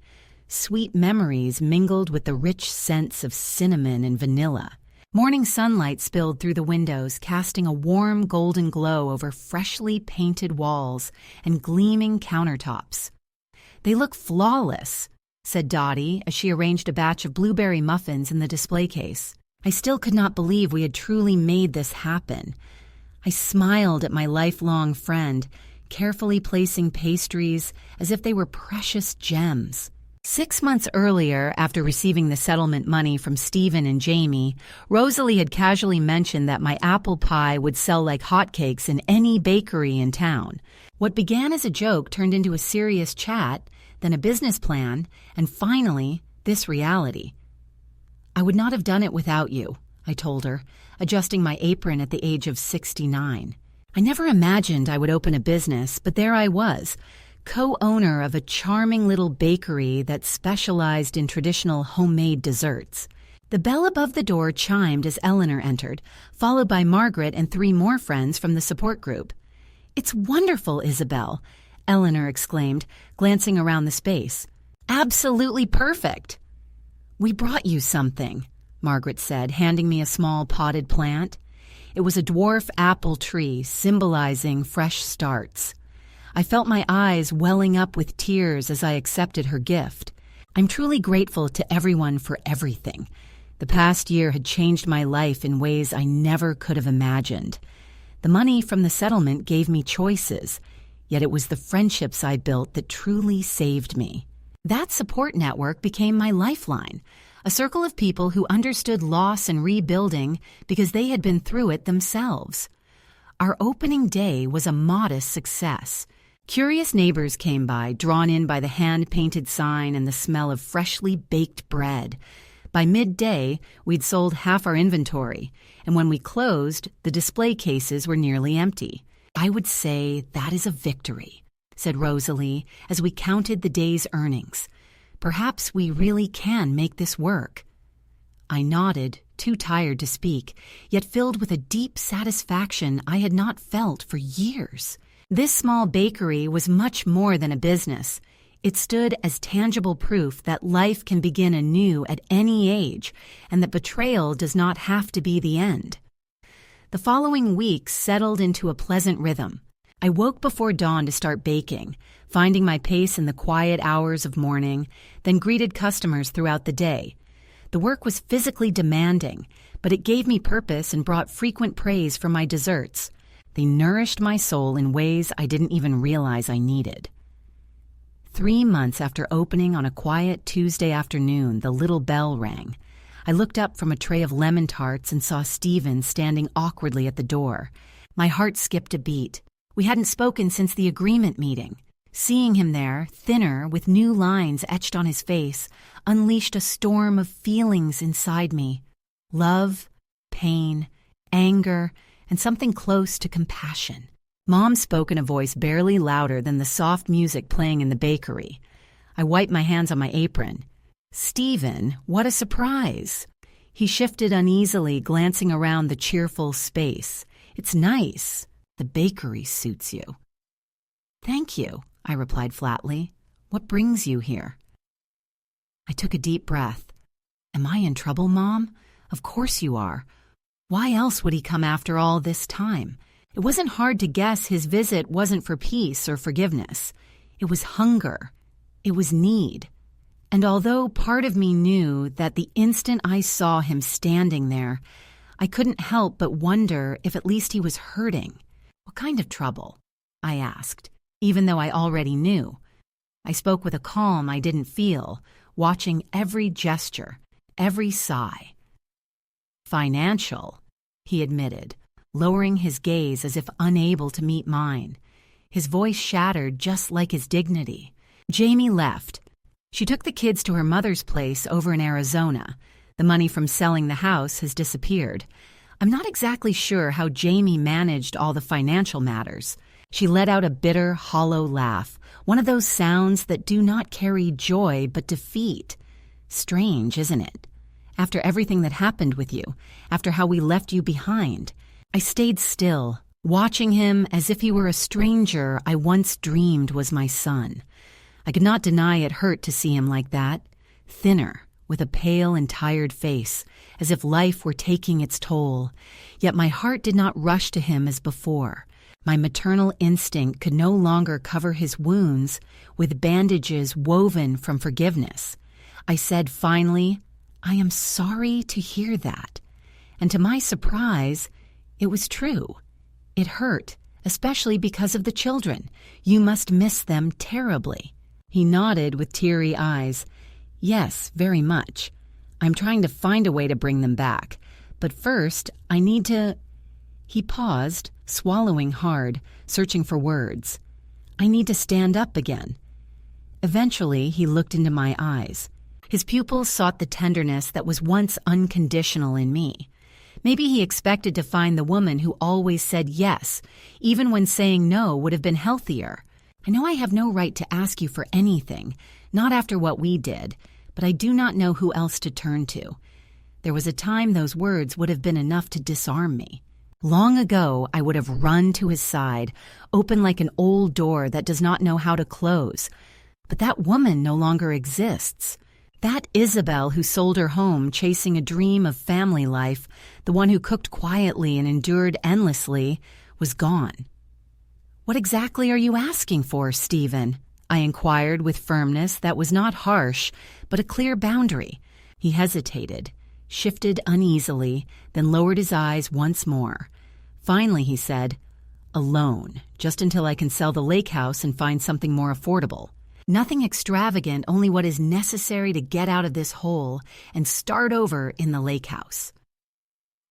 Speaker 1: Sweet memories mingled with the rich scents of cinnamon and vanilla. Morning sunlight spilled through the windows, casting a warm golden glow over freshly painted walls and gleaming countertops. "They look flawless," said Dottie as she arranged a batch of blueberry muffins in the display case. I still could not believe we had truly made this happen. I smiled at my lifelong friend, carefully placing pastries as if they were precious gems. 6 months earlier, after receiving the settlement money from Stephen and Jamie, Rosalie had casually mentioned that my apple pie would sell like hotcakes in any bakery in town. What began as a joke turned into a serious chat, then a business plan, and finally, this reality. "I would not have done it without you," I told her, adjusting my apron at the age of 69. I never imagined I would open a business, but there I was, co-owner of a charming little bakery that specialized in traditional homemade desserts. The bell above the door chimed as Eleanor entered, followed by Margaret and 3 more friends from the support group. "It's wonderful, Isabel," Eleanor exclaimed, glancing around the space. "Absolutely perfect." "We brought you something," Margaret said, handing me a small potted plant. It was a dwarf apple tree symbolizing fresh starts. I felt my eyes welling up with tears as I accepted her gift. I'm truly grateful to everyone for everything. The past year had changed my life in ways I never could have imagined. The money from the settlement gave me choices, yet it was the friendships I built that truly saved me. That support network became my lifeline, a circle of people who understood loss and rebuilding because they had been through it themselves. Our opening day was a modest success. Curious neighbors came by, drawn in by the hand-painted sign and the smell of freshly baked bread. By midday, we'd sold half our inventory, and when we closed, the display cases were nearly empty. "I would say that is a victory," said Rosalie as we counted the day's earnings. "Perhaps we really can make this work." I nodded, too tired to speak, yet filled with a deep satisfaction I had not felt for years. This small bakery was much more than a business. It stood as tangible proof that life can begin anew at any age and that betrayal does not have to be the end. The following weeks settled into a pleasant rhythm. I woke before dawn to start baking, finding my pace in the quiet hours of morning, then greeted customers throughout the day. The work was physically demanding, but it gave me purpose and brought frequent praise for my desserts. They nourished my soul in ways I didn't even realize I needed. 3 months after opening on a quiet Tuesday afternoon, the little bell rang. I looked up from a tray of lemon tarts and saw Stephen standing awkwardly at the door. My heart skipped a beat. We hadn't spoken since the agreement meeting. Seeing him there, thinner, with new lines etched on his face, unleashed a storm of feelings inside me. Love, pain, anger, and something close to compassion. Mom spoke in a voice barely louder than the soft music playing in the bakery. I wiped my hands on my apron. "Stephen, what a surprise!" He shifted uneasily, glancing around the cheerful space. "It's nice. The bakery suits you." "Thank you," I replied flatly. "What brings you here?" I took a deep breath. "Am I in trouble, Mom? Of course you are. Why else would he come after all this time?" It wasn't hard to guess his visit wasn't for peace or forgiveness. It was hunger. It was need. And although part of me knew that the instant I saw him standing there, I couldn't help but wonder if at least he was hurting. "What kind of trouble?" I asked, even though I already knew. I spoke with a calm I didn't feel, watching every gesture, every sigh. "Financial," he admitted, lowering his gaze as if unable to meet mine. His voice shattered just like his dignity. Jamie left. She took the kids to her mother's place over in Arizona. The money from selling the house has disappeared. I'm not exactly sure how Jamie managed all the financial matters. She let out a bitter, hollow laugh, one of those sounds that do not carry joy but defeat. Strange, isn't it? After everything that happened with you, after how we left you behind. I stayed still, watching him as if he were a stranger I once dreamed was my son. I could not deny it hurt to see him like that, thinner, with a pale and tired face, as if life were taking its toll. Yet my heart did not rush to him as before. My maternal instinct could no longer cover his wounds with bandages woven from forgiveness. I said finally, "I am sorry to hear that." And to my surprise, it was true. It hurt, especially because of the children. You must miss them terribly. He nodded with teary eyes. "Yes, very much. I'm trying to find a way to bring them back. But first, I need to—" He paused, swallowing hard, searching for words. "I need to stand up again." Eventually, he looked into my eyes. His pupils sought the tenderness that was once unconditional in me. Maybe he expected to find the woman who always said yes, even when saying no would have been healthier. I know I have no right to ask you for anything, not after what we did, but I do not know who else to turn to. There was a time those words would have been enough to disarm me. Long ago, I would have run to his side, open like an old door that does not know how to close. But that woman no longer exists. That Isabel who sold her home chasing a dream of family life, the one who cooked quietly and endured endlessly, was gone. "What exactly are you asking for, Stephen?" I inquired with firmness that was not harsh, but a clear boundary. He hesitated, shifted uneasily, then lowered his eyes once more. Finally, he said, "A loan, just until I can sell the lake house and find something more affordable. Nothing extravagant, only what is necessary to get out of this hole and start over in the lake house."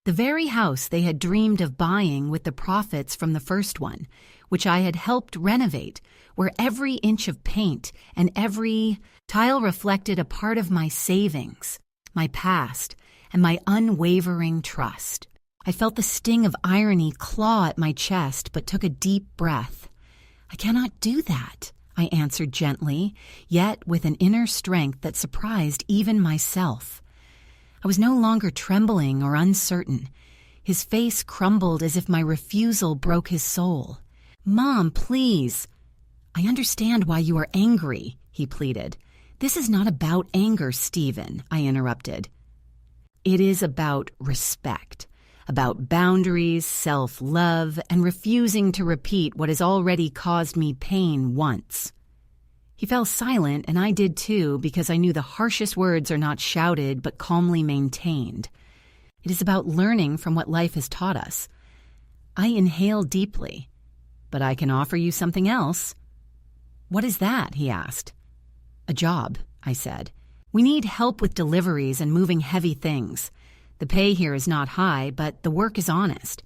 Speaker 1: The very house they had dreamed of buying with the profits from the first one, which I had helped renovate, where every inch of paint and every tile reflected a part of my savings. my past, and my unwavering trust. I felt the sting of irony claw at my chest, but took a deep breath. I cannot do that, I answered gently, yet with an inner strength that surprised even myself. I was no longer trembling or uncertain. His face crumbled as if my refusal broke his soul. "Mom, please." "I understand why you are angry," he pleaded. "This is not about anger, Stephen," I interrupted. "It is about respect, about boundaries, self-love, and refusing to repeat what has already caused me pain once." He fell silent, and I did too, because I knew the harshest words are not shouted but calmly maintained. It is about learning from what life has taught us. I inhaled deeply. "But I can offer you something else." "What is that?" he asked. "A job," I said. "We need help with deliveries and moving heavy things. The pay here is not high, but the work is honest."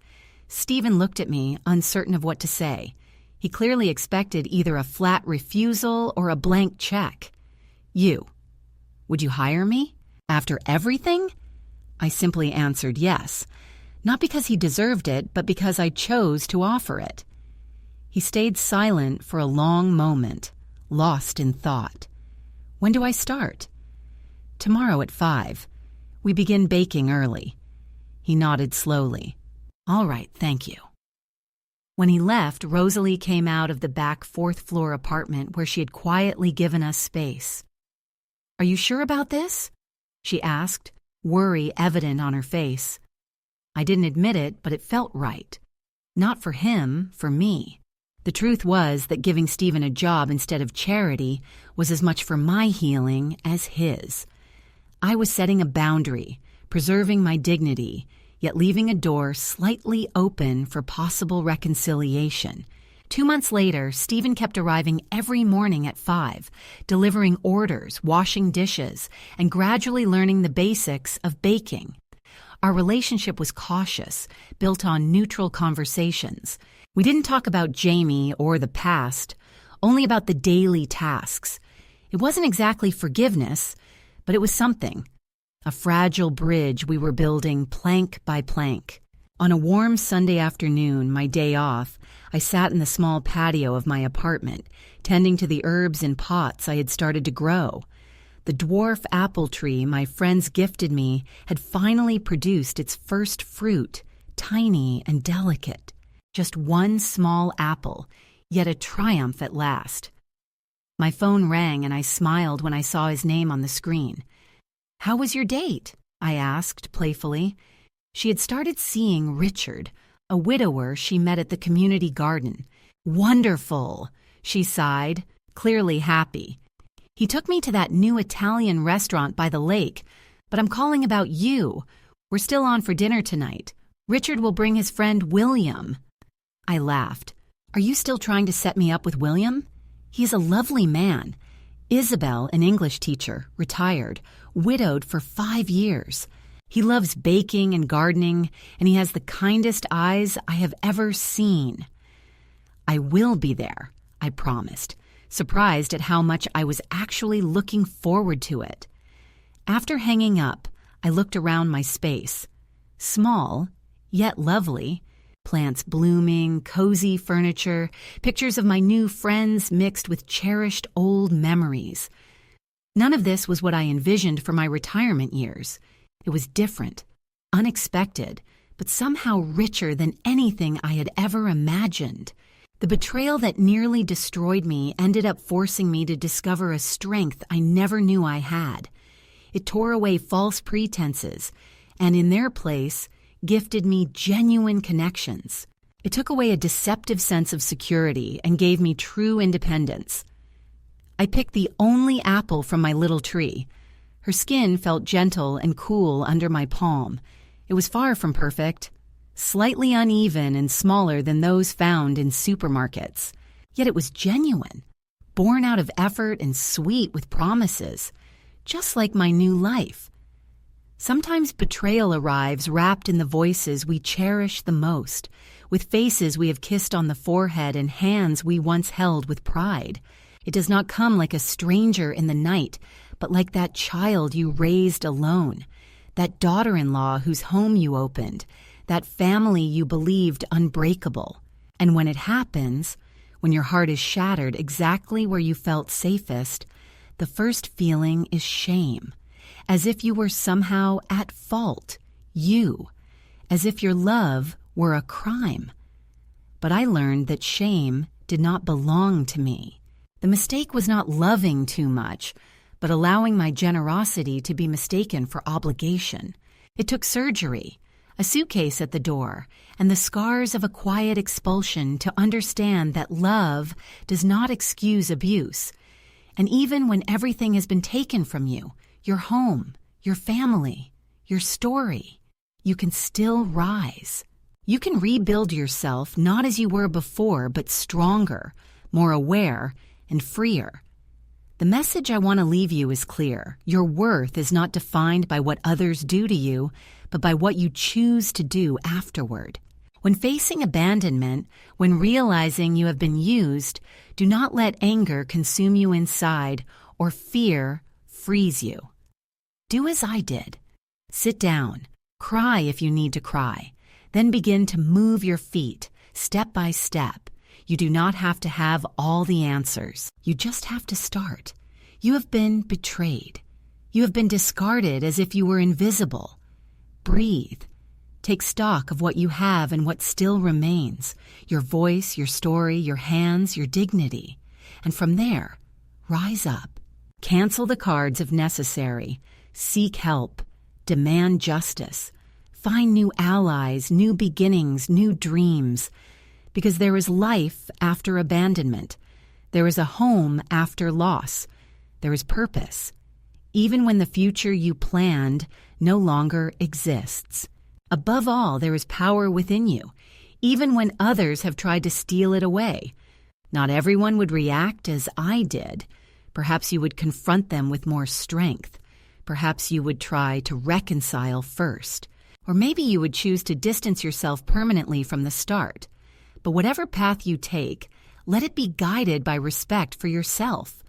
Speaker 1: Stephen looked at me, uncertain of what to say. He clearly expected either a flat refusal or a blank check. "You. Would you hire me? After everything?" I simply answered yes, not because he deserved it, but because I chose to offer it. He stayed silent for a long moment, lost in thought. "When do I start?" "Tomorrow at 5. We begin baking early." He nodded slowly. "All right, thank you." When he left, Rosalie came out of the back 4th-floor apartment where she had quietly given us space. "Are you sure about this?" she asked, worry evident on her face. I didn't admit it, but it felt right. Not for him, for me. The truth was that giving Stephen a job instead of charity was as much for my healing as his. I was setting a boundary, preserving my dignity, yet leaving a door slightly open for possible reconciliation. 2 months later, Stephen kept arriving every morning at 5, delivering orders, washing dishes, and gradually learning the basics of baking. Our relationship was cautious, built on neutral conversations. We didn't talk about Jamie or the past, only about the daily tasks. It wasn't exactly forgiveness, but it was something. A fragile bridge we were building plank by plank. On a warm Sunday afternoon, my day off, I sat in the small patio of my apartment, tending to the herbs in pots I had started to grow. The dwarf apple tree my friends gifted me had finally produced its first fruit, tiny and delicate. Just one small apple, yet a triumph at last. My phone rang and I smiled when I saw his name on the screen. "How was your date?" I asked playfully. She had started seeing Richard, a widower she met at the community garden. "Wonderful," she sighed, clearly happy. "He took me to that new Italian restaurant by the lake, but I'm calling about you. We're still on for dinner tonight. Richard will bring his friend William." I laughed. "Are you still trying to set me up with William? He is a lovely man. Isabel, an English teacher, retired, widowed for 5 years. He loves baking and gardening, and he has the kindest eyes I have ever seen." "I will be there," I promised, surprised at how much I was actually looking forward to it. After hanging up, I looked around my space. Small, yet lovely. Plants blooming, cozy furniture, pictures of my new friends mixed with cherished old memories. None of this was what I envisioned for my retirement years. It was different, unexpected, but somehow richer than anything I had ever imagined. The betrayal that nearly destroyed me ended up forcing me to discover a strength I never knew I had. It tore away false pretenses, and in their place, gifted me genuine connections. It took away a deceptive sense of security and gave me true independence. I picked the only apple from my little tree. Her skin felt gentle and cool under my palm. It was far from perfect, slightly uneven and smaller than those found in supermarkets. Yet it was genuine, born out of effort and sweet with promises, just like my new life. Sometimes betrayal arrives wrapped in the voices we cherish the most, with faces we have kissed on the forehead and hands we once held with pride. It does not come like a stranger in the night, but like that child you raised alone, that daughter-in-law whose home you opened, that family you believed unbreakable. And when it happens, when your heart is shattered exactly where you felt safest, the first feeling is shame, as if you were somehow at fault, as if your love were a crime. But I learned that shame did not belong to me. The mistake was not loving too much, but allowing my generosity to be mistaken for obligation. It took surgery, a suitcase at the door, and the scars of a quiet expulsion to understand that love does not excuse abuse. And even when everything has been taken from you, your home, your family, your story, you can still rise. You can rebuild yourself not as you were before, but stronger, more aware, and freer. The message I want to leave you is clear. Your worth is not defined by what others do to you, but by what you choose to do afterward. When facing abandonment, when realizing you have been used, do not let anger consume you inside or fear freeze you. Do as I did. Sit down, cry if you need to cry, then begin to move your feet, step by step. You do not have to have all the answers. You just have to start. You have been betrayed. You have been discarded as if you were invisible. Breathe. Take stock of what you have and what still remains, your voice, your story, your hands, your dignity. And from there, rise up. Cancel the cards if necessary. Seek help. Demand justice. Find new allies, new beginnings, new dreams. Because there is life after abandonment. There is a home after loss. There is purpose, even when the future you planned no longer exists. Above all, there is power within you, even when others have tried to steal it away. Not everyone would react as I did. Perhaps you would confront them with more strength. Perhaps you would try to reconcile first. Or maybe you would choose to distance yourself permanently from the start. But whatever path you take, let it be guided by respect for yourself.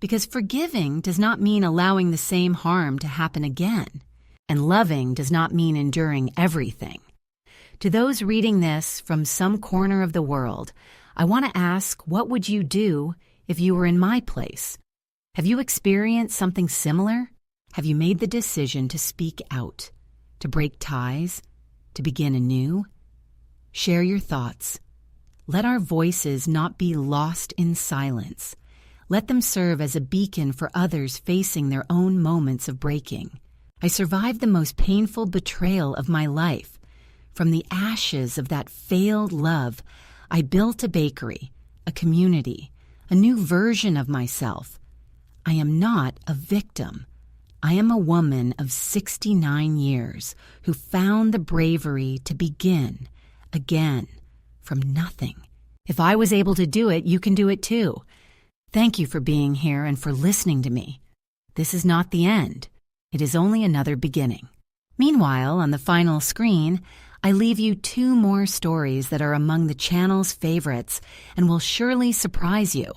Speaker 1: Because forgiving does not mean allowing the same harm to happen again. And loving does not mean enduring everything. To those reading this from some corner of the world, I want to ask, what would you do if you were in my place? Have you experienced something similar? Have you made the decision to speak out, to break ties, to begin anew? Share your thoughts. Let our voices not be lost in silence. Let them serve as a beacon for others facing their own moments of breaking. I survived the most painful betrayal of my life. From the ashes of that failed love, I built a bakery, a community, a new version of myself. I am not a victim. I am a woman of 69 years who found the bravery to begin again from nothing. If I was able to do it, you can do it too. Thank you for being here and for listening to me. This is not the end. It is only another beginning. Meanwhile, on the final screen, I leave you 2 more stories that are among the channel's favorites and will surely surprise you.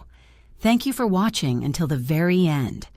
Speaker 1: Thank you for watching until the very end.